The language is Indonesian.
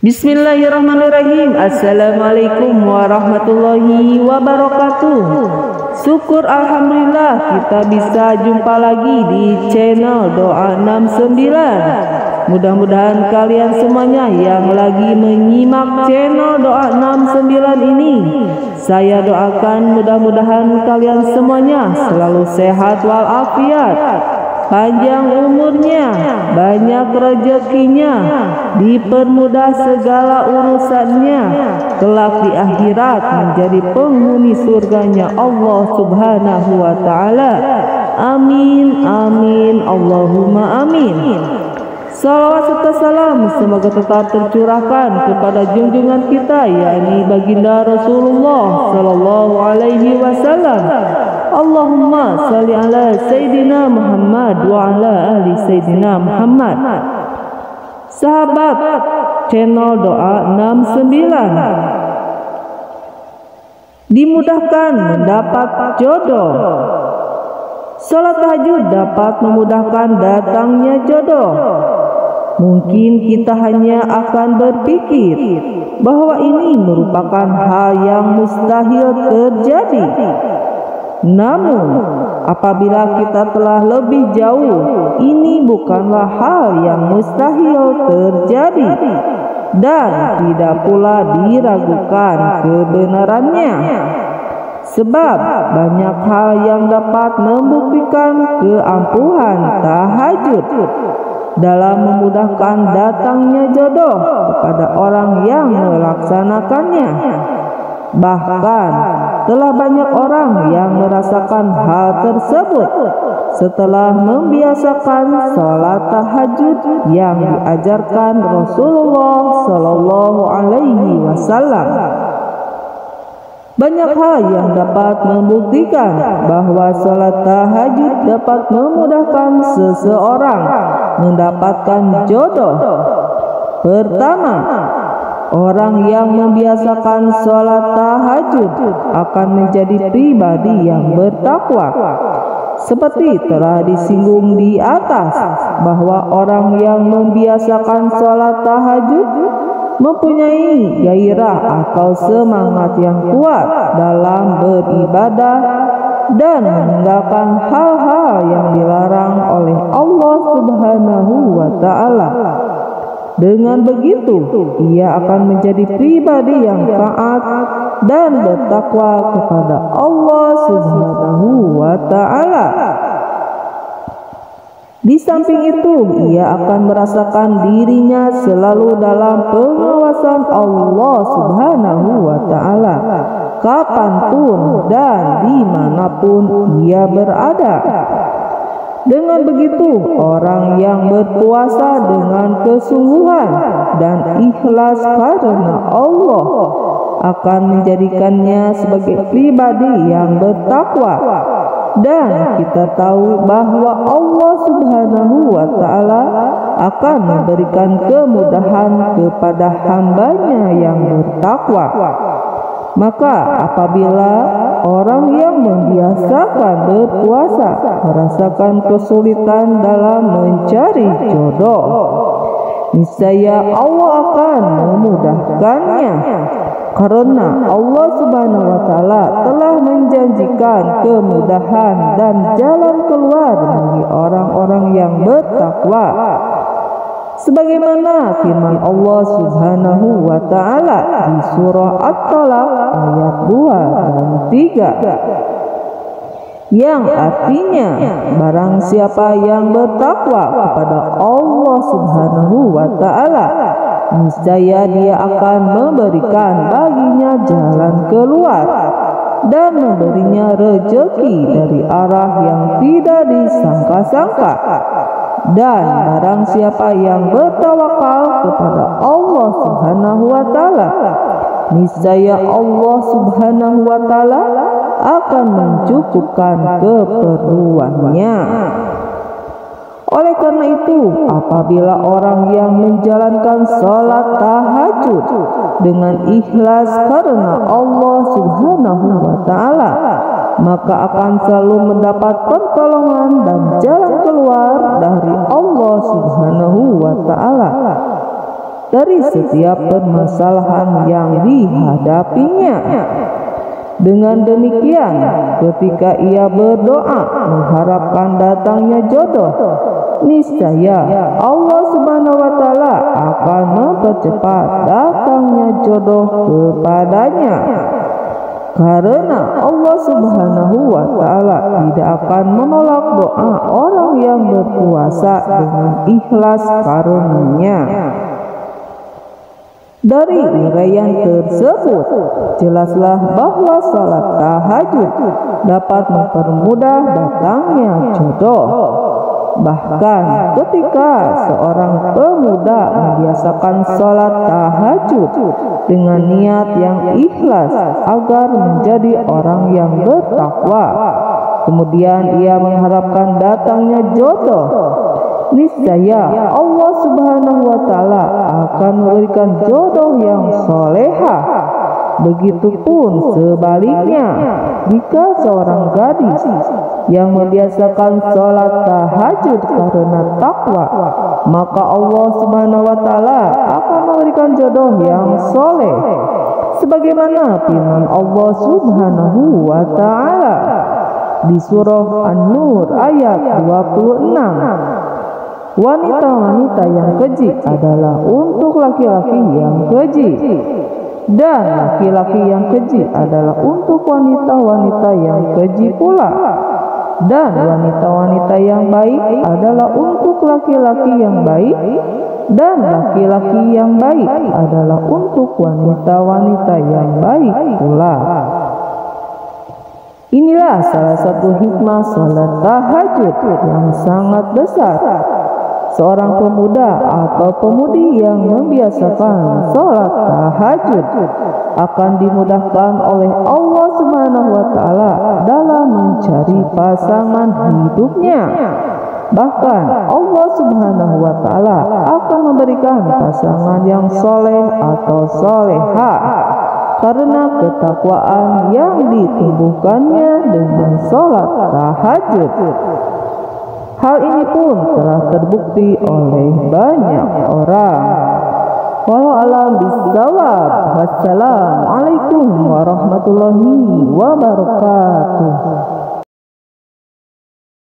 Bismillahirrahmanirrahim. Assalamualaikum warahmatullahi wabarakatuh. Syukur alhamdulillah kita bisa jumpa lagi di channel Doa 69. Mudah-mudahan kalian semuanya yang lagi menyimak channel Doa 69 ini, saya doakan mudah-mudahan kalian semuanya selalu sehat walafiat, panjang umurnya, banyak rezekinya, dipermudah segala urusannya, kelak di akhirat menjadi penghuni surganya Allah Subhanahu wa Ta'ala. Amin, amin, Allahumma amin. Salawat serta salam semoga tetap tercurahkan kepada junjungan kita, yakni baginda Rasulullah Sallallahu Alaihi Wasallam. Allahumma salli ala Sayyidina Muhammad wa ala ali Sayyidina Muhammad. Sahabat channel Doa 69, dimudahkan mendapat jodoh. Salat tahajud dapat memudahkan datangnya jodoh. Mungkin kita hanya akan berpikir bahwa ini merupakan hal yang mustahil terjadi. Namun, apabila kita telah lebih jauh, ini bukanlah hal yang mustahil terjadi dan tidak pula diragukan kebenarannya. Sebab banyak hal yang dapat membuktikan keampuhan tahajud dalam memudahkan datangnya jodoh kepada orang yang melaksanakannya. Bahkan telah banyak orang yang merasakan hal tersebut setelah membiasakan sholat tahajud yang diajarkan Rasulullah Sallallahu Alaihi Wasallam. Banyak hal yang dapat membuktikan bahwa sholat tahajud dapat memudahkan seseorang mendapatkan jodoh. Pertama, orang yang membiasakan sholat tahajud akan menjadi pribadi yang bertakwa. Seperti telah disinggung di atas, bahwa orang yang membiasakan sholat tahajud mempunyai gairah atau semangat yang kuat dalam beribadah dan meninggalkan hal-hal yang dilarang oleh Allah Subhanahu wa Ta'ala. Dengan begitu, ia akan menjadi pribadi yang taat dan bertakwa kepada Allah Subhanahu wa Ta'ala. Di samping itu, ia akan merasakan dirinya selalu dalam pengawasan Allah Subhanahu wa Ta'ala, kapanpun dan dimanapun ia berada. Dengan begitu, orang yang berpuasa dengan kesungguhan dan ikhlas karena Allah akan menjadikannya sebagai pribadi yang bertakwa. Dan kita tahu bahwa Allah Subhanahu wa Ta'ala akan memberikan kemudahan kepada hambanya yang bertakwa. Maka apabila orang yang membiasakan berpuasa merasakan kesulitan dalam mencari jodoh, niscaya Allah akan memudahkannya, karena Allah Subhanahu wa Ta'ala telah menjanjikan kemudahan dan jalan keluar bagi orang-orang yang bertakwa. Sebagaimana firman Allah Subhanahu wa Ta'ala di surah At-Talaq ayat 2 dan 3, yang artinya barang siapa yang bertakwa kepada Allah Subhanahu wa Ta'ala, niscaya dia akan memberikan baginya jalan keluar dan memberinya rezeki dari arah yang tidak disangka-sangka. Dan barang siapa yang bertawakal kepada Allah Subhanahu wa Ta'ala, niscaya Allah Subhanahu wa Ta'ala akan mencukupkan keperluannya. Oleh karena itu, apabila orang yang menjalankan sholat tahajud dengan ikhlas karena Allah Subhanahu wa Ta'ala, maka akan selalu mendapat pertolongan dan jalan keluar dari Allah Subhanahu wa Ta'ala dari setiap permasalahan yang dihadapinya. Dengan demikian, ketika ia berdoa mengharapkan datangnya jodoh, niscaya Allah Subhanahu wa taala akan mempercepat datangnya jodoh kepadanya. Karena Allah Subhanahu wa taala tidak akan menolak doa orang yang berpuasa dengan ikhlas karenanya. Dari uraian tersebut, jelaslah bahwa salat tahajud dapat mempermudah datangnya jodoh. Bahkan ketika seorang pemuda membiasakan salat tahajud dengan niat yang ikhlas agar menjadi orang yang bertakwa, kemudian ia mengharapkan datangnya jodoh, niscaya Allah Subhanahu wa taala akan memberikan jodoh yang solehah. Begitupun sebaliknya, jika seorang gadis yang membiasakan sholat tahajud karena takwa, maka Allah Subhanahu wa taala akan memberikan jodoh yang soleh. Sebagaimana firman Allah Subhanahu wa taala di surah An-Nur ayat 26. Wanita-wanita yang keji adalah untuk laki-laki yang keji, dan laki-laki yang keji adalah untuk wanita-wanita yang keji pula, dan wanita-wanita yang baik adalah untuk laki-laki yang baik, dan laki-laki yang baik adalah untuk wanita-wanita yang baik pula. Inilah salah satu hikmah salat tahajud yang sangat besar. Seorang pemuda atau pemudi yang membiasakan sholat tahajud akan dimudahkan oleh Allah Subhanahu wa taala dalam mencari pasangan hidupnya. Bahkan Allah Subhanahu wa taala akan memberikan pasangan yang soleh atau solehah karena ketakwaan yang ditumbuhkannya dengan sholat tahajud. Hal ini pun telah terbukti oleh banyak orang. Wallahu a'lam bishawab. Wassalamualaikum warahmatullahi wabarakatuh.